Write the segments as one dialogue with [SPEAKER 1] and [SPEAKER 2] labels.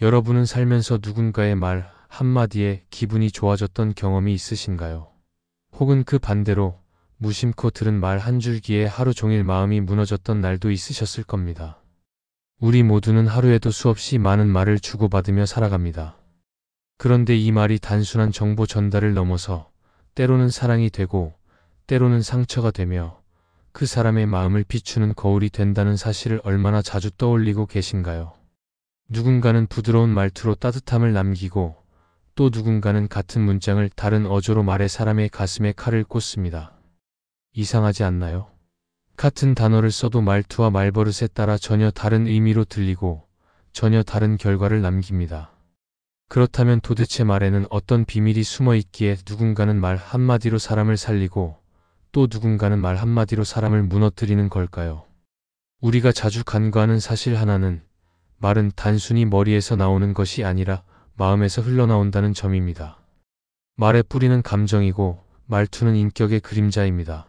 [SPEAKER 1] 여러분은 살면서 누군가의 말 한마디에 기분이 좋아졌던 경험이 있으신가요? 혹은 그 반대로 무심코 들은 말 한 줄기에 하루 종일 마음이 무너졌던 날도 있으셨을 겁니다. 우리 모두는 하루에도 수없이 많은 말을 주고받으며 살아갑니다. 그런데 이 말이 단순한 정보 전달을 넘어서 때로는 사랑이 되고 때로는 상처가 되며 그 사람의 마음을 비추는 거울이 된다는 사실을 얼마나 자주 떠올리고 계신가요? 누군가는 부드러운 말투로 따뜻함을 남기고 또 누군가는 같은 문장을 다른 어조로 말해 사람의 가슴에 칼을 꽂습니다. 이상하지 않나요? 같은 단어를 써도 말투와 말버릇에 따라 전혀 다른 의미로 들리고 전혀 다른 결과를 남깁니다. 그렇다면 도대체 말에는 어떤 비밀이 숨어 있기에 누군가는 말 한마디로 사람을 살리고 또 누군가는 말 한마디로 사람을 무너뜨리는 걸까요? 우리가 자주 간과하는 사실 하나는 말은 단순히 머리에서 나오는 것이 아니라 마음에서 흘러나온다는 점입니다. 말의 뿌리는 감정이고 말투는 인격의 그림자입니다.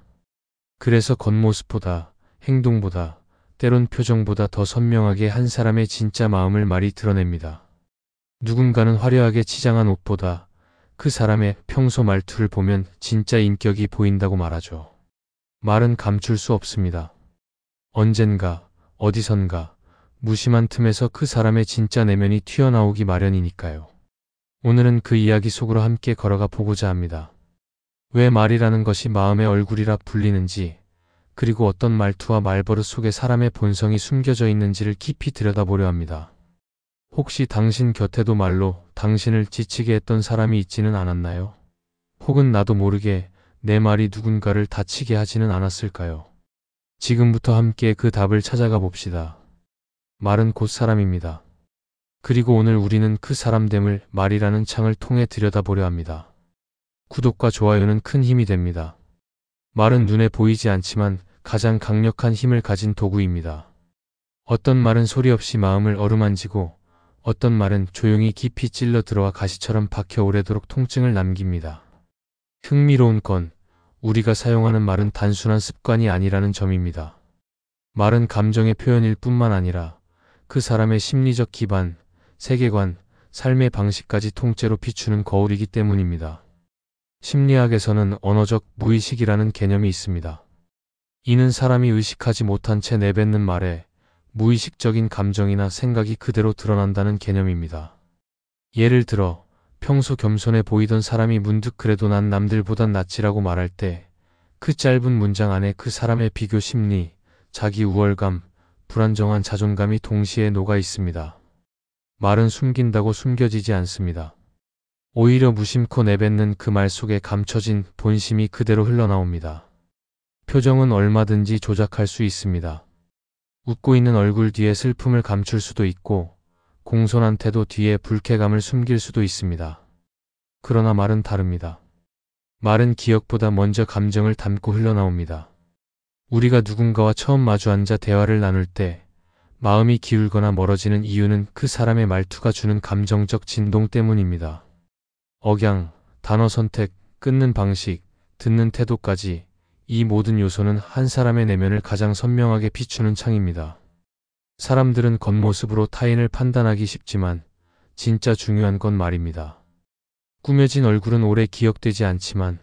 [SPEAKER 1] 그래서 겉모습보다, 행동보다, 때론 표정보다 더 선명하게 한 사람의 진짜 마음을 말이 드러냅니다. 누군가는 화려하게 치장한 옷보다 그 사람의 평소 말투를 보면 진짜 인격이 보인다고 말하죠. 말은 감출 수 없습니다. 언젠가, 어디선가, 무심한 틈에서 그 사람의 진짜 내면이 튀어나오기 마련이니까요. 오늘은 그 이야기 속으로 함께 걸어가 보고자 합니다. 왜 말이라는 것이 마음의 얼굴이라 불리는지, 그리고 어떤 말투와 말버릇 속에 사람의 본성이 숨겨져 있는지를 깊이 들여다보려 합니다. 혹시 당신 곁에도 말로 당신을 지치게 했던 사람이 있지는 않았나요? 혹은 나도 모르게 내 말이 누군가를 다치게 하지는 않았을까요? 지금부터 함께 그 답을 찾아가 봅시다. 말은 곧 사람입니다. 그리고 오늘 우리는 그 사람됨을 말이라는 창을 통해 들여다보려 합니다. 구독과 좋아요는 큰 힘이 됩니다. 말은 눈에 보이지 않지만 가장 강력한 힘을 가진 도구입니다. 어떤 말은 소리 없이 마음을 어루만지고 어떤 말은 조용히 깊이 찔러 들어와 가시처럼 박혀 오래도록 통증을 남깁니다. 흥미로운 건 우리가 사용하는 말은 단순한 습관이 아니라는 점입니다. 말은 감정의 표현일 뿐만 아니라 그 사람의 심리적 기반, 세계관, 삶의 방식까지 통째로 비추는 거울이기 때문입니다. 심리학에서는 언어적 무의식이라는 개념이 있습니다. 이는 사람이 의식하지 못한 채 내뱉는 말에 무의식적인 감정이나 생각이 그대로 드러난다는 개념입니다. 예를 들어 평소 겸손해 보이던 사람이 문득 그래도 난 남들보단 낫지라고 말할 때 그 짧은 문장 안에 그 사람의 비교 심리, 자기 우월감, 불안정한 자존감이 동시에 녹아 있습니다. 말은 숨긴다고 숨겨지지 않습니다. 오히려 무심코 내뱉는 그 말 속에 감춰진 본심이 그대로 흘러나옵니다. 표정은 얼마든지 조작할 수 있습니다. 웃고 있는 얼굴 뒤에 슬픔을 감출 수도 있고 공손한 태도 뒤에 불쾌감을 숨길 수도 있습니다. 그러나 말은 다릅니다. 말은 기억보다 먼저 감정을 담고 흘러나옵니다. 우리가 누군가와 처음 마주 앉아 대화를 나눌 때 마음이 기울거나 멀어지는 이유는 그 사람의 말투가 주는 감정적 진동 때문입니다. 억양, 단어 선택, 끊는 방식, 듣는 태도까지 이 모든 요소는 한 사람의 내면을 가장 선명하게 비추는 창입니다. 사람들은 겉모습으로 타인을 판단하기 쉽지만 진짜 중요한 건 말입니다. 꾸며진 얼굴은 오래 기억되지 않지만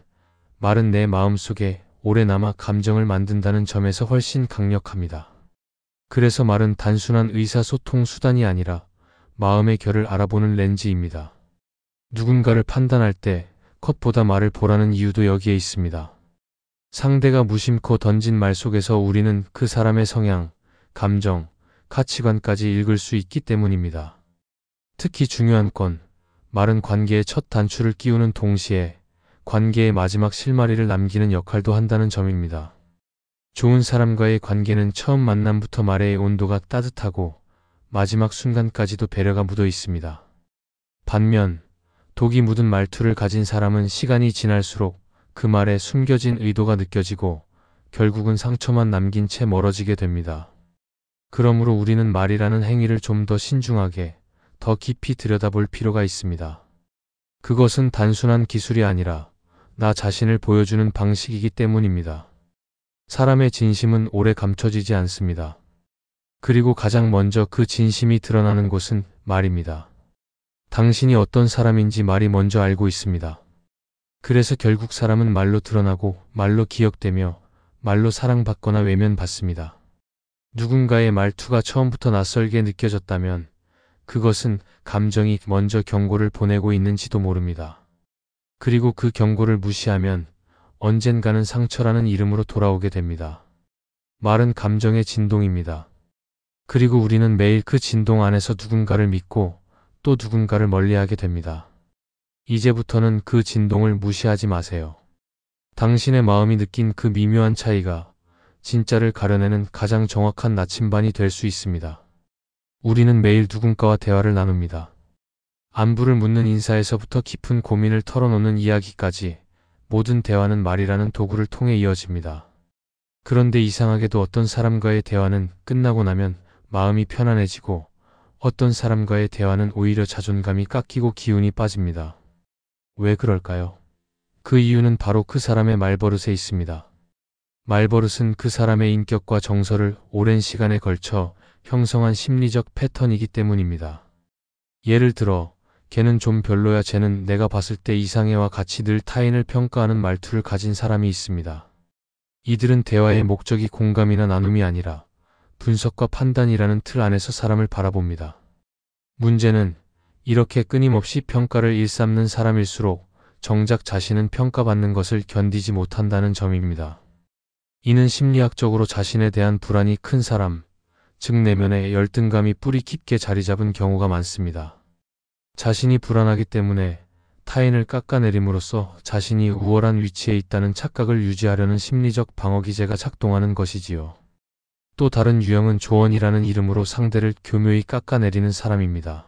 [SPEAKER 1] 말은 내 마음속에 오래 남아 감정을 만든다는 점에서 훨씬 강력합니다. 그래서 말은 단순한 의사소통 수단이 아니라 마음의 결을 알아보는 렌즈입니다. 누군가를 판단할 때 컷보다 말을 보라는 이유도 여기에 있습니다. 상대가 무심코 던진 말 속에서 우리는 그 사람의 성향, 감정, 가치관까지 읽을 수 있기 때문입니다. 특히 중요한 건 말은 관계의 첫 단추를 끼우는 동시에 관계의 마지막 실마리를 남기는 역할도 한다는 점입니다. 좋은 사람과의 관계는 처음 만남부터 말의 온도가 따뜻하고 마지막 순간까지도 배려가 묻어 있습니다. 반면 독이 묻은 말투를 가진 사람은 시간이 지날수록 그 말에 숨겨진 의도가 느껴지고 결국은 상처만 남긴 채 멀어지게 됩니다. 그러므로 우리는 말이라는 행위를 좀 더 신중하게, 더 깊이 들여다볼 필요가 있습니다. 그것은 단순한 기술이 아니라 나 자신을 보여주는 방식이기 때문입니다. 사람의 진심은 오래 감춰지지 않습니다. 그리고 가장 먼저 그 진심이 드러나는 곳은 말입니다. 당신이 어떤 사람인지 말이 먼저 알고 있습니다. 그래서 결국 사람은 말로 드러나고 말로 기억되며 말로 사랑받거나 외면받습니다. 누군가의 말투가 처음부터 낯설게 느껴졌다면 그것은 감정이 먼저 경고를 보내고 있는지도 모릅니다. 그리고 그 경고를 무시하면 언젠가는 상처라는 이름으로 돌아오게 됩니다. 말은 감정의 진동입니다. 그리고 우리는 매일 그 진동 안에서 누군가를 믿고 또 누군가를 멀리하게 됩니다. 이제부터는 그 진동을 무시하지 마세요. 당신의 마음이 느낀 그 미묘한 차이가 진짜를 가려내는 가장 정확한 나침반이 될 수 있습니다. 우리는 매일 누군가와 대화를 나눕니다. 안부를 묻는 인사에서부터 깊은 고민을 털어놓는 이야기까지 모든 대화는 말이라는 도구를 통해 이어집니다. 그런데 이상하게도 어떤 사람과의 대화는 끝나고 나면 마음이 편안해지고 어떤 사람과의 대화는 오히려 자존감이 깎이고 기운이 빠집니다. 왜 그럴까요? 그 이유는 바로 그 사람의 말버릇에 있습니다. 말버릇은 그 사람의 인격과 정서를 오랜 시간에 걸쳐 형성한 심리적 패턴이기 때문입니다. 예를 들어, 걔는 좀 별로야, 쟤는 내가 봤을 때 이상해와 같이 늘 타인을 평가하는 말투를 가진 사람이 있습니다. 이들은 대화의 목적이 공감이나 나눔이 아니라 분석과 판단이라는 틀 안에서 사람을 바라봅니다. 문제는 이렇게 끊임없이 평가를 일삼는 사람일수록 정작 자신은 평가받는 것을 견디지 못한다는 점입니다. 이는 심리학적으로 자신에 대한 불안이 큰 사람, 즉 내면의 열등감이 뿌리 깊게 자리 잡은 경우가 많습니다. 자신이 불안하기 때문에 타인을 깎아내림으로써 자신이 우월한 위치에 있다는 착각을 유지하려는 심리적 방어기제가 작동하는 것이지요. 또 다른 유형은 조언이라는 이름으로 상대를 교묘히 깎아내리는 사람입니다.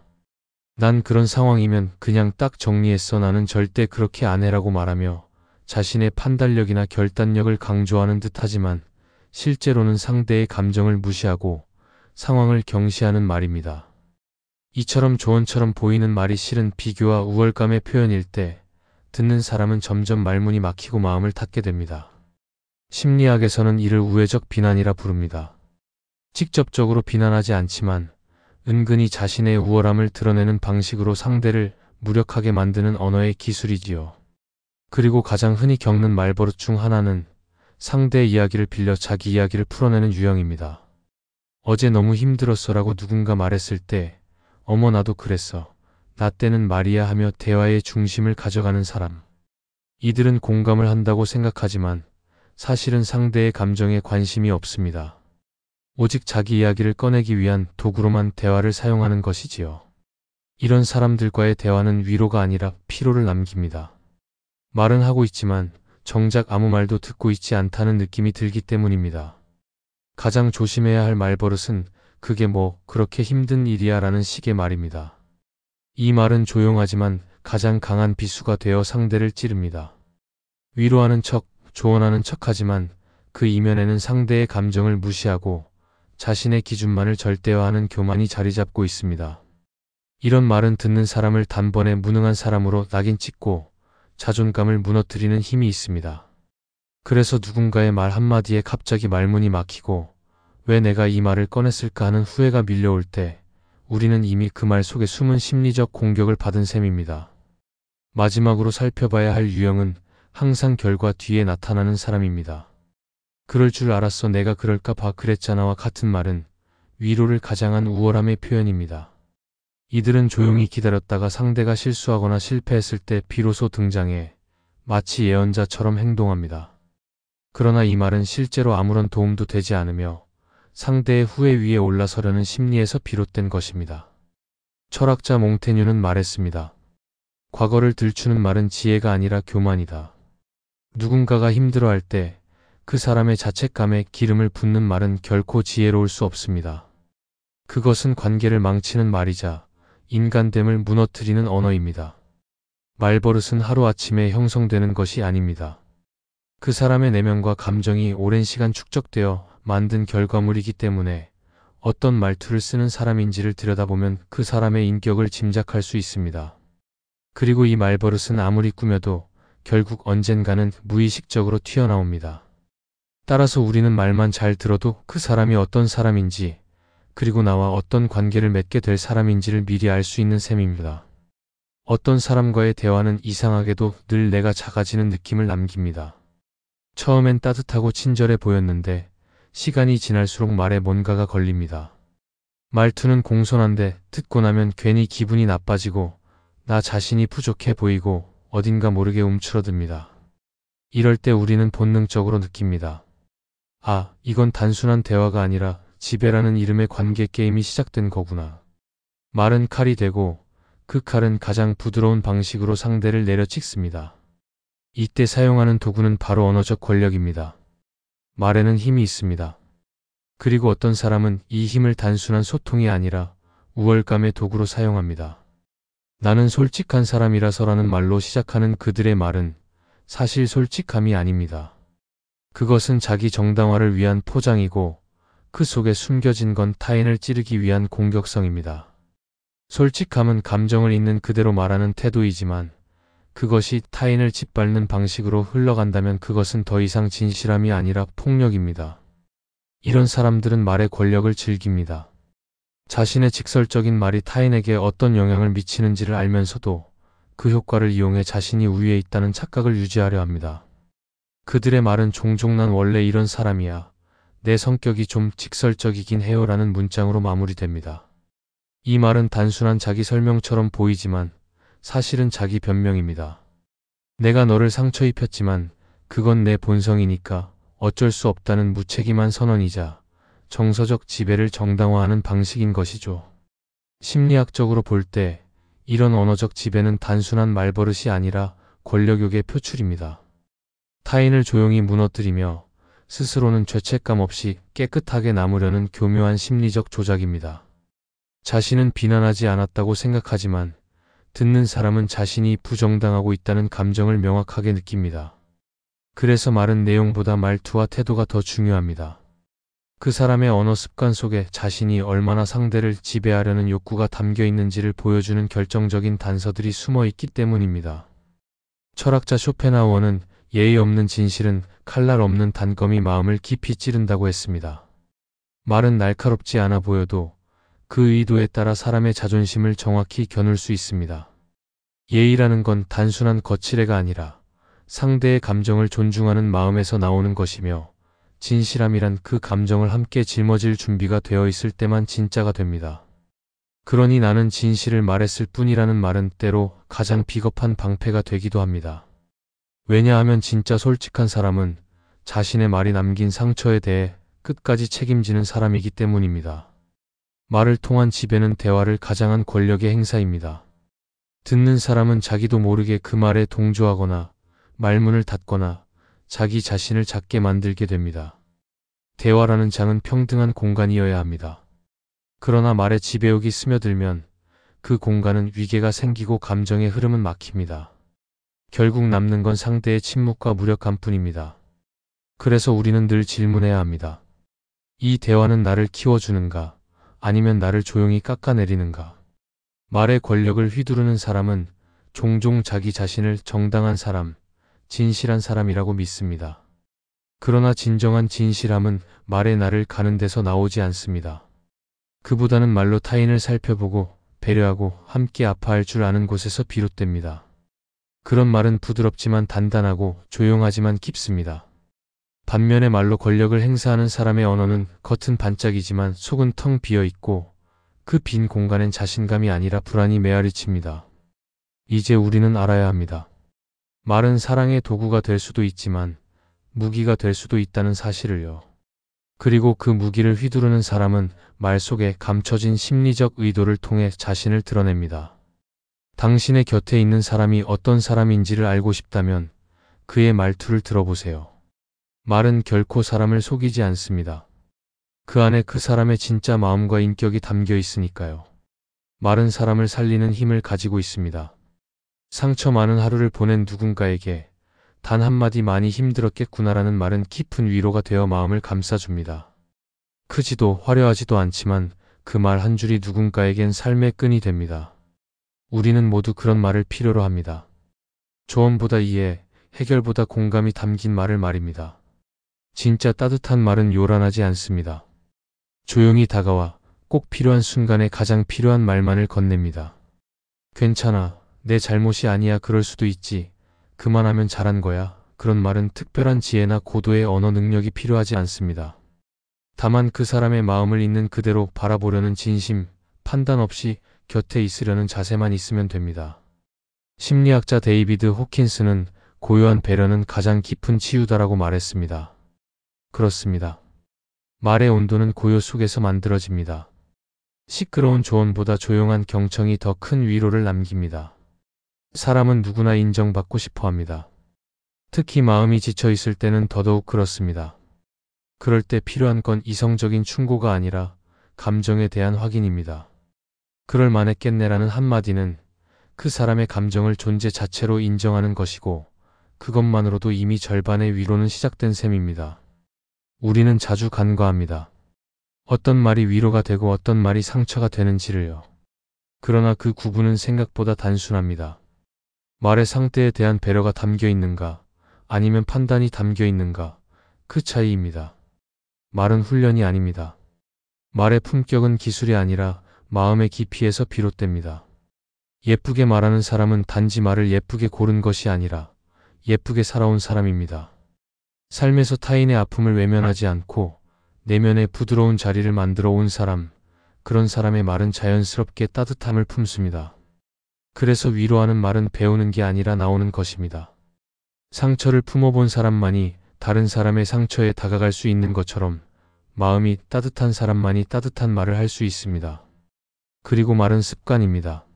[SPEAKER 1] 난 그런 상황이면 그냥 딱 정리했어, 나는 절대 그렇게 안 해라고 말하며 자신의 판단력이나 결단력을 강조하는 듯하지만 실제로는 상대의 감정을 무시하고 상황을 경시하는 말입니다. 이처럼 조언처럼 보이는 말이 실은 비교와 우월감의 표현일 때 듣는 사람은 점점 말문이 막히고 마음을 닫게 됩니다. 심리학에서는 이를 우회적 비난이라 부릅니다. 직접적으로 비난하지 않지만 은근히 자신의 우월함을 드러내는 방식으로 상대를 무력하게 만드는 언어의 기술이지요. 그리고 가장 흔히 겪는 말버릇 중 하나는 상대의 이야기를 빌려 자기 이야기를 풀어내는 유형입니다. 어제 너무 힘들었어라고 누군가 말했을 때 어머 나도 그랬어. 나 때는 말이야 하며 대화의 중심을 가져가는 사람. 이들은 공감을 한다고 생각하지만 사실은 상대의 감정에 관심이 없습니다. 오직 자기 이야기를 꺼내기 위한 도구로만 대화를 사용하는 것이지요. 이런 사람들과의 대화는 위로가 아니라 피로를 남깁니다. 말은 하고 있지만 정작 아무 말도 듣고 있지 않다는 느낌이 들기 때문입니다. 가장 조심해야 할 말버릇은 그게 뭐 그렇게 힘든 일이야 라는 식의 말입니다. 이 말은 조용하지만 가장 강한 비수가 되어 상대를 찌릅니다. 위로하는 척, 조언하는 척하지만 그 이면에는 상대의 감정을 무시하고 자신의 기준만을 절대화하는 교만이 자리 잡고 있습니다. 이런 말은 듣는 사람을 단번에 무능한 사람으로 낙인 찍고 자존감을 무너뜨리는 힘이 있습니다. 그래서 누군가의 말 한마디에 갑자기 말문이 막히고 왜 내가 이 말을 꺼냈을까 하는 후회가 밀려올 때 우리는 이미 그 말 속에 숨은 심리적 공격을 받은 셈입니다. 마지막으로 살펴봐야 할 유형은 항상 결과 뒤에 나타나는 사람입니다. 그럴 줄 알았어, 내가 그럴까 봐 그랬잖아와 같은 말은 위로를 가장한 우월함의 표현입니다. 이들은 조용히 기다렸다가 상대가 실수하거나 실패했을 때 비로소 등장해 마치 예언자처럼 행동합니다. 그러나 이 말은 실제로 아무런 도움도 되지 않으며 상대의 후회 위에 올라서려는 심리에서 비롯된 것입니다. 철학자 몽테뉴는 말했습니다. 과거를 들추는 말은 지혜가 아니라 교만이다. 누군가가 힘들어할 때 그 사람의 자책감에 기름을 붓는 말은 결코 지혜로울 수 없습니다. 그것은 관계를 망치는 말이자 인간됨을 무너뜨리는 언어입니다. 말버릇은 하루아침에 형성되는 것이 아닙니다. 그 사람의 내면과 감정이 오랜 시간 축적되어 만든 결과물이기 때문에 어떤 말투를 쓰는 사람인지를 들여다보면 그 사람의 인격을 짐작할 수 있습니다. 그리고 이 말버릇은 아무리 꾸며도 결국 언젠가는 무의식적으로 튀어나옵니다. 따라서 우리는 말만 잘 들어도 그 사람이 어떤 사람인지 그리고 나와 어떤 관계를 맺게 될 사람인지를 미리 알 수 있는 셈입니다. 어떤 사람과의 대화는 이상하게도 늘 내가 작아지는 느낌을 남깁니다. 처음엔 따뜻하고 친절해 보였는데 시간이 지날수록 말에 뭔가가 걸립니다. 말투는 공손한데 듣고 나면 괜히 기분이 나빠지고 나 자신이 부족해 보이고 어딘가 모르게 움츠러듭니다. 이럴 때 우리는 본능적으로 느낍니다. 아, 이건 단순한 대화가 아니라 지배라는 이름의 관계 게임이 시작된 거구나. 말은 칼이 되고 그 칼은 가장 부드러운 방식으로 상대를 내려찍습니다. 이때 사용하는 도구는 바로 언어적 권력입니다. 말에는 힘이 있습니다. 그리고 어떤 사람은 이 힘을 단순한 소통이 아니라 우월감의 도구로 사용합니다. 나는 솔직한 사람이라서라는 말로 시작하는 그들의 말은 사실 솔직함이 아닙니다. 그것은 자기 정당화를 위한 포장이고 그 속에 숨겨진 건 타인을 찌르기 위한 공격성입니다. 솔직함은 감정을 있는 그대로 말하는 태도이지만 그것이 타인을 짓밟는 방식으로 흘러간다면 그것은 더 이상 진실함이 아니라 폭력입니다. 이런 사람들은 말의 권력을 즐깁니다. 자신의 직설적인 말이 타인에게 어떤 영향을 미치는지를 알면서도 그 효과를 이용해 자신이 우위에 있다는 착각을 유지하려 합니다. 그들의 말은 종종 난 원래 이런 사람이야. 내 성격이 좀 직설적이긴 해요라는 문장으로 마무리됩니다. 이 말은 단순한 자기 설명처럼 보이지만 사실은 자기 변명입니다. 내가 너를 상처 입혔지만 그건 내 본성이니까 어쩔 수 없다는 무책임한 선언이자 정서적 지배를 정당화하는 방식인 것이죠. 심리학적으로 볼 때 이런 언어적 지배는 단순한 말버릇이 아니라 권력욕의 표출입니다. 타인을 조용히 무너뜨리며 스스로는 죄책감 없이 깨끗하게 남으려는 교묘한 심리적 조작입니다. 자신은 비난하지 않았다고 생각하지만 듣는 사람은 자신이 부정당하고 있다는 감정을 명확하게 느낍니다. 그래서 말은 내용보다 말투와 태도가 더 중요합니다. 그 사람의 언어 습관 속에 자신이 얼마나 상대를 지배하려는 욕구가 담겨 있는지를 보여주는 결정적인 단서들이 숨어 있기 때문입니다. 철학자 쇼펜하우어는 예의 없는 진실은 칼날 없는 단검이 마음을 깊이 찌른다고 했습니다. 말은 날카롭지 않아 보여도 그 의도에 따라 사람의 자존심을 정확히 겨눌 수 있습니다. 예의라는 건 단순한 거칠애가 아니라 상대의 감정을 존중하는 마음에서 나오는 것이며 진실함이란 그 감정을 함께 짊어질 준비가 되어 있을 때만 진짜가 됩니다. 그러니 나는 진실을 말했을 뿐이라는 말은 때로 가장 비겁한 방패가 되기도 합니다. 왜냐하면 진짜 솔직한 사람은 자신의 말이 남긴 상처에 대해 끝까지 책임지는 사람이기 때문입니다. 말을 통한 지배는 대화를 가장한 권력의 행사입니다. 듣는 사람은 자기도 모르게 그 말에 동조하거나 말문을 닫거나 자기 자신을 작게 만들게 됩니다. 대화라는 장은 평등한 공간이어야 합니다. 그러나 말에 지배욕이 스며들면 그 공간은 위계가 생기고 감정의 흐름은 막힙니다. 결국 남는 건 상대의 침묵과 무력감뿐입니다. 그래서 우리는 늘 질문해야 합니다. 이 대화는 나를 키워주는가? 아니면 나를 조용히 깎아내리는가? 말의 권력을 휘두르는 사람은 종종 자기 자신을 정당한 사람, 진실한 사람이라고 믿습니다. 그러나 진정한 진실함은 말의 나를 가는 데서 나오지 않습니다. 그보다는 말로 타인을 살펴보고 배려하고 함께 아파할 줄 아는 곳에서 비롯됩니다. 그런 말은 부드럽지만 단단하고 조용하지만 깊습니다. 반면에 말로 권력을 행사하는 사람의 언어는 겉은 반짝이지만 속은 텅 비어 있고 그 빈 공간엔 자신감이 아니라 불안이 메아리칩니다. 이제 우리는 알아야 합니다. 말은 사랑의 도구가 될 수도 있지만 무기가 될 수도 있다는 사실을요. 그리고 그 무기를 휘두르는 사람은 말 속에 감춰진 심리적 의도를 통해 자신을 드러냅니다. 당신의 곁에 있는 사람이 어떤 사람인지를 알고 싶다면 그의 말투를 들어보세요. 말은 결코 사람을 속이지 않습니다. 그 안에 그 사람의 진짜 마음과 인격이 담겨 있으니까요. 말은 사람을 살리는 힘을 가지고 있습니다. 상처 많은 하루를 보낸 누군가에게 단 한마디 많이 힘들었겠구나라는 말은 깊은 위로가 되어 마음을 감싸줍니다. 크지도 화려하지도 않지만 그 말 한 줄이 누군가에겐 삶의 끈이 됩니다. 우리는 모두 그런 말을 필요로 합니다. 조언보다 이해, 해결보다 공감이 담긴 말을 말입니다. 진짜 따뜻한 말은 요란하지 않습니다. 조용히 다가와 꼭 필요한 순간에 가장 필요한 말만을 건넵니다. 괜찮아, 내 잘못이 아니야. 그럴 수도 있지. 그만하면 잘한 거야. 그런 말은 특별한 지혜나 고도의 언어 능력이 필요하지 않습니다. 다만 그 사람의 마음을 있는 그대로 바라보려는 진심, 판단 없이 곁에 있으려는 자세만 있으면 됩니다. 심리학자 데이비드 호킨스는 고요한 배려는 가장 깊은 치유다라고 말했습니다. 그렇습니다. 말의 온도는 고요 속에서 만들어집니다. 시끄러운 조언보다 조용한 경청이 더 큰 위로를 남깁니다. 사람은 누구나 인정받고 싶어 합니다. 특히 마음이 지쳐 있을 때는 더더욱 그렇습니다. 그럴 때 필요한 건 이성적인 충고가 아니라 감정에 대한 확인입니다. 그럴 만했겠네라는 한마디는 그 사람의 감정을 존재 자체로 인정하는 것이고, 그것만으로도 이미 절반의 위로는 시작된 셈입니다. 우리는 자주 간과합니다. 어떤 말이 위로가 되고 어떤 말이 상처가 되는지를요. 그러나 그 구분은 생각보다 단순합니다. 말의 상태에 대한 배려가 담겨 있는가, 아니면 판단이 담겨 있는가, 그 차이입니다. 말은 훈련이 아닙니다. 말의 품격은 기술이 아니라 마음의 깊이에서 비롯됩니다. 예쁘게 말하는 사람은 단지 말을 예쁘게 고른 것이 아니라 예쁘게 살아온 사람입니다. 삶에서 타인의 아픔을 외면하지 않고 내면의 부드러운 자리를 만들어 온 사람, 그런 사람의 말은 자연스럽게 따뜻함을 품습니다. 그래서 위로하는 말은 배우는 게 아니라 나오는 것입니다. 상처를 품어본 사람만이 다른 사람의 상처에 다가갈 수 있는 것처럼 마음이 따뜻한 사람만이 따뜻한 말을 할 수 있습니다. 그리고 말은 습관입니다.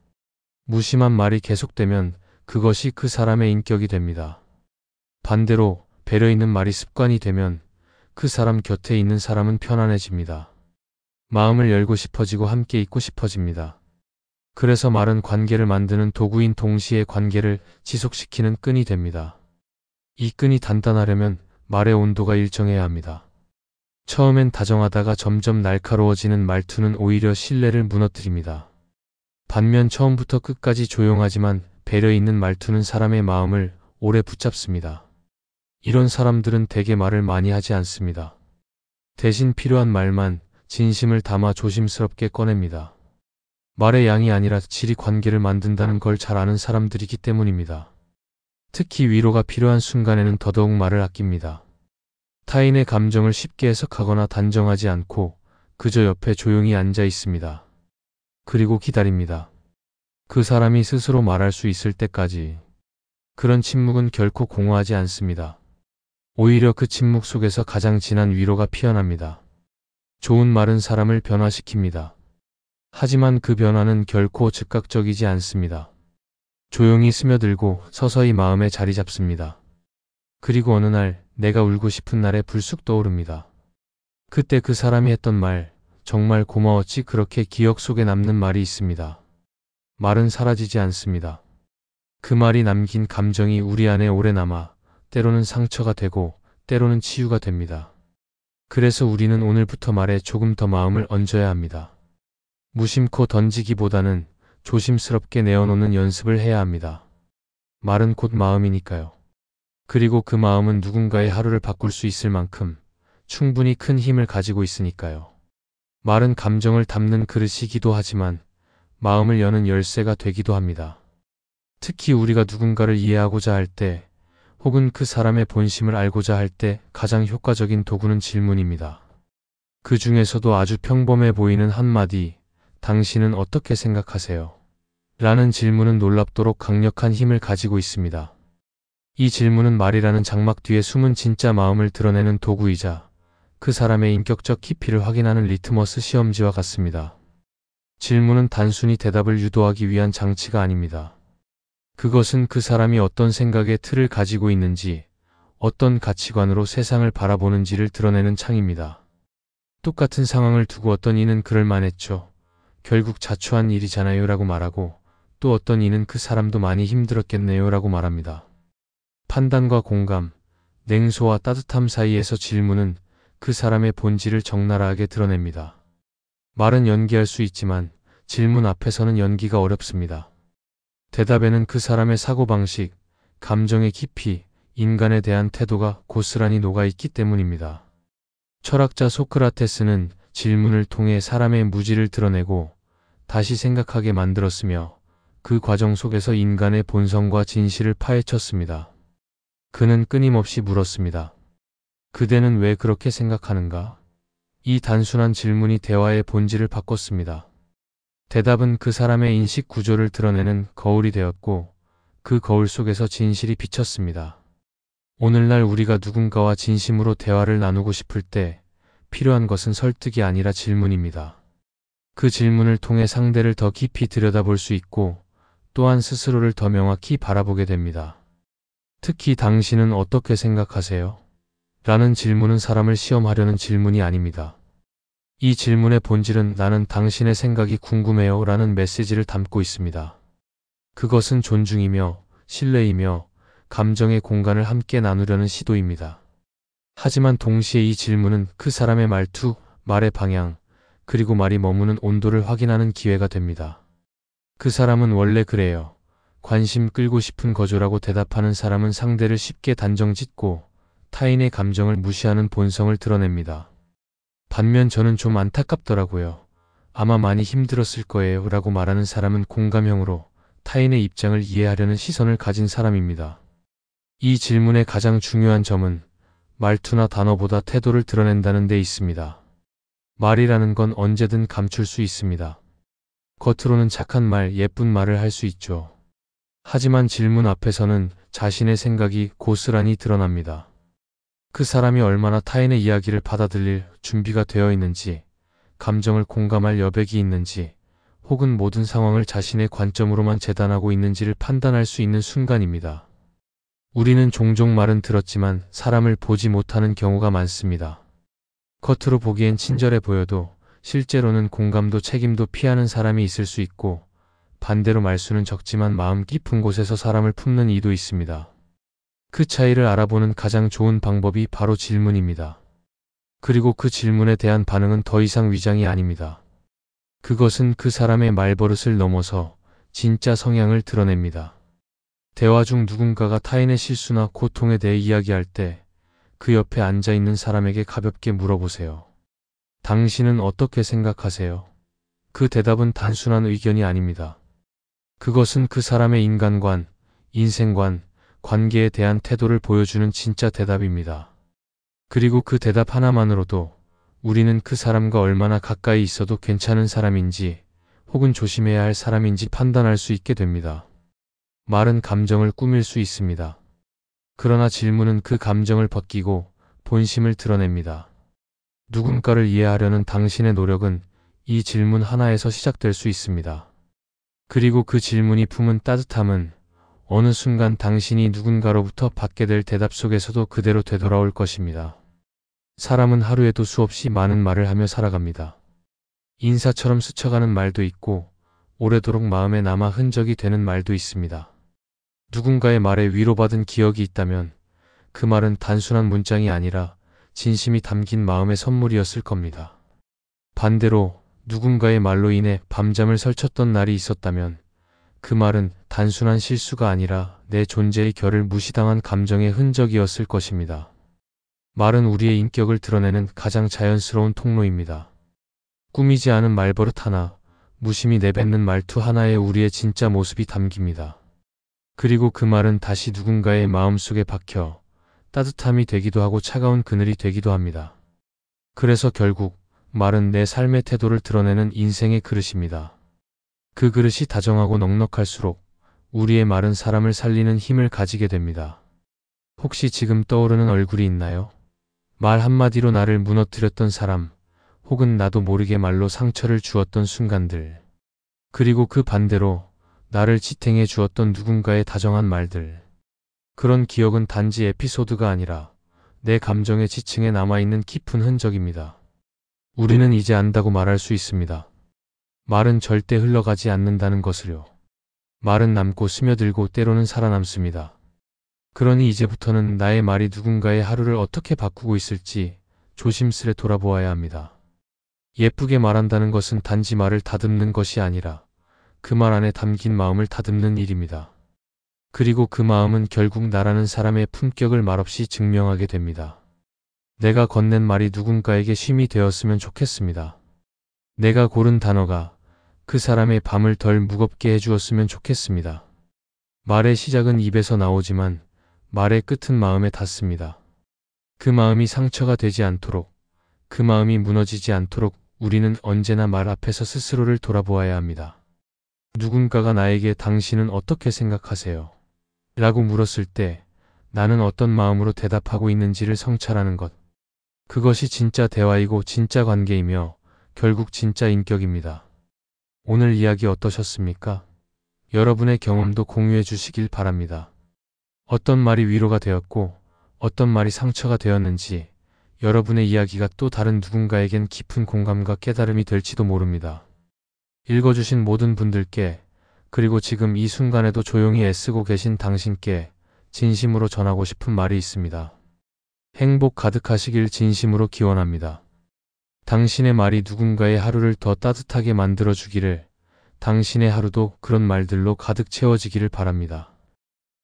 [SPEAKER 1] 무심한 말이 계속되면 그것이 그 사람의 인격이 됩니다. 반대로 배려 있는 말이 습관이 되면 그 사람 곁에 있는 사람은 편안해집니다. 마음을 열고 싶어지고 함께 있고 싶어집니다. 그래서 말은 관계를 만드는 도구인 동시에 관계를 지속시키는 끈이 됩니다. 이 끈이 단단하려면 말의 온도가 일정해야 합니다. 처음엔 다정하다가 점점 날카로워지는 말투는 오히려 신뢰를 무너뜨립니다. 반면 처음부터 끝까지 조용하지만 배려 있는 말투는 사람의 마음을 오래 붙잡습니다. 이런 사람들은 대개 말을 많이 하지 않습니다. 대신 필요한 말만 진심을 담아 조심스럽게 꺼냅니다. 말의 양이 아니라 질이 관계를 만든다는 걸 잘 아는 사람들이기 때문입니다. 특히 위로가 필요한 순간에는 더더욱 말을 아낍니다. 타인의 감정을 쉽게 해석하거나 단정하지 않고 그저 옆에 조용히 앉아 있습니다. 그리고 기다립니다. 그 사람이 스스로 말할 수 있을 때까지. 그런 침묵은 결코 공허하지 않습니다. 오히려 그 침묵 속에서 가장 진한 위로가 피어납니다. 좋은 말은 사람을 변화시킵니다. 하지만 그 변화는 결코 즉각적이지 않습니다. 조용히 스며들고 서서히 마음에 자리 잡습니다. 그리고 어느 날 내가 울고 싶은 날에 불쑥 떠오릅니다. 그때 그 사람이 했던 말, 정말 고마웠지. 그렇게 기억 속에 남는 말이 있습니다. 말은 사라지지 않습니다. 그 말이 남긴 감정이 우리 안에 오래 남아 때로는 상처가 되고 때로는 치유가 됩니다. 그래서 우리는 오늘부터 말에 조금 더 마음을 얹어야 합니다. 무심코 던지기보다는 조심스럽게 내어놓는 연습을 해야 합니다. 말은 곧 마음이니까요. 그리고 그 마음은 누군가의 하루를 바꿀 수 있을 만큼 충분히 큰 힘을 가지고 있으니까요. 말은 감정을 담는 그릇이기도 하지만 마음을 여는 열쇠가 되기도 합니다. 특히 우리가 누군가를 이해하고자 할 때, 혹은 그 사람의 본심을 알고자 할 때 가장 효과적인 도구는 질문입니다. 그 중에서도 아주 평범해 보이는 한마디, 당신은 어떻게 생각하세요? 라는 질문은 놀랍도록 강력한 힘을 가지고 있습니다. 이 질문은 말이라는 장막 뒤에 숨은 진짜 마음을 드러내는 도구이자 그 사람의 인격적 깊이를 확인하는 리트머스 시험지와 같습니다. 질문은 단순히 대답을 유도하기 위한 장치가 아닙니다. 그것은 그 사람이 어떤 생각의 틀을 가지고 있는지, 어떤 가치관으로 세상을 바라보는지를 드러내는 창입니다. 똑같은 상황을 두고 어떤 이는 그럴 만했죠. 결국 자초한 일이잖아요 라고 말하고, 또 어떤 이는 그 사람도 많이 힘들었겠네요 라고 말합니다. 판단과 공감, 냉소와 따뜻함 사이에서 질문은 그 사람의 본질을 적나라하게 드러냅니다. 말은 연기할 수 있지만 질문 앞에서는 연기가 어렵습니다. 대답에는 그 사람의 사고방식, 감정의 깊이, 인간에 대한 태도가 고스란히 녹아있기 때문입니다. 철학자 소크라테스는 질문을 통해 사람의 무지를 드러내고 다시 생각하게 만들었으며, 그 과정 속에서 인간의 본성과 진실을 파헤쳤습니다. 그는 끊임없이 물었습니다. 그대는 왜 그렇게 생각하는가? 이 단순한 질문이 대화의 본질을 바꿨습니다. 대답은 그 사람의 인식 구조를 드러내는 거울이 되었고 그 거울 속에서 진실이 비쳤습니다. 오늘날 우리가 누군가와 진심으로 대화를 나누고 싶을 때 필요한 것은 설득이 아니라 질문입니다. 그 질문을 통해 상대를 더 깊이 들여다볼 수 있고 또한 스스로를 더 명확히 바라보게 됩니다. 특히 당신은 어떻게 생각하세요? 라는 질문은 사람을 시험하려는 질문이 아닙니다. 이 질문의 본질은 나는 당신의 생각이 궁금해요 라는 메시지를 담고 있습니다. 그것은 존중이며 신뢰이며 감정의 공간을 함께 나누려는 시도입니다. 하지만 동시에 이 질문은 그 사람의 말투, 말의 방향, 그리고 말이 머무는 온도를 확인하는 기회가 됩니다. 그 사람은 원래 그래요. 관심 끌고 싶은 거죠라고 대답하는 사람은 상대를 쉽게 단정짓고 타인의 감정을 무시하는 본성을 드러냅니다. 반면 저는 좀 안타깝더라고요. 아마 많이 힘들었을 거예요 라고 말하는 사람은 공감형으로 타인의 입장을 이해하려는 시선을 가진 사람입니다. 이 질문의 가장 중요한 점은 말투나 단어보다 태도를 드러낸다는 데 있습니다. 말이라는 건 언제든 감출 수 있습니다. 겉으로는 착한 말, 예쁜 말을 할 수 있죠. 하지만 질문 앞에서는 자신의 생각이 고스란히 드러납니다. 그 사람이 얼마나 타인의 이야기를 받아들일 준비가 되어 있는지, 감정을 공감할 여백이 있는지, 혹은 모든 상황을 자신의 관점으로만 재단하고 있는지를 판단할 수 있는 순간입니다. 우리는 종종 말은 들었지만 사람을 보지 못하는 경우가 많습니다. 겉으로 보기엔 친절해 보여도 실제로는 공감도 책임도 피하는 사람이 있을 수 있고 반대로 말수는 적지만 마음 깊은 곳에서 사람을 품는 이도 있습니다. 그 차이를 알아보는 가장 좋은 방법이 바로 질문입니다. 그리고 그 질문에 대한 반응은 더 이상 위장이 아닙니다. 그것은 그 사람의 말버릇을 넘어서 진짜 성향을 드러냅니다. 대화 중 누군가가 타인의 실수나 고통에 대해 이야기할 때 그 옆에 앉아있는 사람에게 가볍게 물어보세요. 당신은 어떻게 생각하세요? 그 대답은 단순한 의견이 아닙니다. 그것은 그 사람의 인간관, 인생관, 관계에 대한 태도를 보여주는 진짜 대답입니다. 그리고 그 대답 하나만으로도 우리는 그 사람과 얼마나 가까이 있어도 괜찮은 사람인지 혹은 조심해야 할 사람인지 판단할 수 있게 됩니다. 말은 감정을 꾸밀 수 있습니다. 그러나 질문은 그 감정을 벗기고 본심을 드러냅니다. 누군가를 이해하려는 당신의 노력은 이 질문 하나에서 시작될 수 있습니다. 그리고 그 질문이 품은 따뜻함은 어느 순간 당신이 누군가로부터 받게 될 대답 속에서도 그대로 되돌아올 것입니다. 사람은 하루에도 수없이 많은 말을 하며 살아갑니다. 인사처럼 스쳐가는 말도 있고 오래도록 마음에 남아 흔적이 되는 말도 있습니다. 누군가의 말에 위로받은 기억이 있다면 그 말은 단순한 문장이 아니라 진심이 담긴 마음의 선물이었을 겁니다. 반대로 누군가의 말로 인해 밤잠을 설쳤던 날이 있었다면 그 말은 단순한 실수가 아니라 내 존재의 결을 무시당한 감정의 흔적이었을 것입니다. 말은 우리의 인격을 드러내는 가장 자연스러운 통로입니다. 꾸미지 않은 말버릇 하나, 무심히 내뱉는 말투 하나에 우리의 진짜 모습이 담깁니다. 그리고 그 말은 다시 누군가의 마음속에 박혀 따뜻함이 되기도 하고 차가운 그늘이 되기도 합니다. 그래서 결국 말은 내 삶의 태도를 드러내는 인생의 그릇입니다. 그 그릇이 다정하고 넉넉할수록 우리의 말은 사람을 살리는 힘을 가지게 됩니다. 혹시 지금 떠오르는 얼굴이 있나요? 말 한마디로 나를 무너뜨렸던 사람, 혹은 나도 모르게 말로 상처를 주었던 순간들. 그리고 그 반대로 나를 지탱해 주었던 누군가의 다정한 말들. 그런 기억은 단지 에피소드가 아니라 내 감정의 지층에 남아있는 깊은 흔적입니다. 우리는 이제 안다고 말할 수 있습니다. 말은 절대 흘러가지 않는다는 것을요. 말은 남고 스며들고 때로는 살아남습니다. 그러니 이제부터는 나의 말이 누군가의 하루를 어떻게 바꾸고 있을지 조심스레 돌아보아야 합니다. 예쁘게 말한다는 것은 단지 말을 다듬는 것이 아니라 그 말 안에 담긴 마음을 다듬는 일입니다. 그리고 그 마음은 결국 나라는 사람의 품격을 말없이 증명하게 됩니다. 내가 건넨 말이 누군가에게 쉼이 되었으면 좋겠습니다. 내가 고른 단어가 그 사람의 밤을 덜 무겁게 해주었으면 좋겠습니다. 말의 시작은 입에서 나오지만 말의 끝은 마음에 닿습니다. 그 마음이 상처가 되지 않도록, 그 마음이 무너지지 않도록 우리는 언제나 말 앞에서 스스로를 돌아보아야 합니다. 누군가가 나에게 당신은 어떻게 생각하세요? 라고 물었을 때 나는 어떤 마음으로 대답하고 있는지를 성찰하는 것. 그것이 진짜 대화이고 진짜 관계이며 결국 진짜 인격입니다. 오늘 이야기 어떠셨습니까? 여러분의 경험도 공유해 주시길 바랍니다. 어떤 말이 위로가 되었고 어떤 말이 상처가 되었는지 여러분의 이야기가 또 다른 누군가에겐 깊은 공감과 깨달음이 될지도 모릅니다. 읽어주신 모든 분들께 그리고 지금 이 순간에도 조용히 애쓰고 계신 당신께 진심으로 전하고 싶은 말이 있습니다. 행복 가득하시길 진심으로 기원합니다. 당신의 말이 누군가의 하루를 더 따뜻하게 만들어주기를, 당신의 하루도 그런 말들로 가득 채워지기를 바랍니다.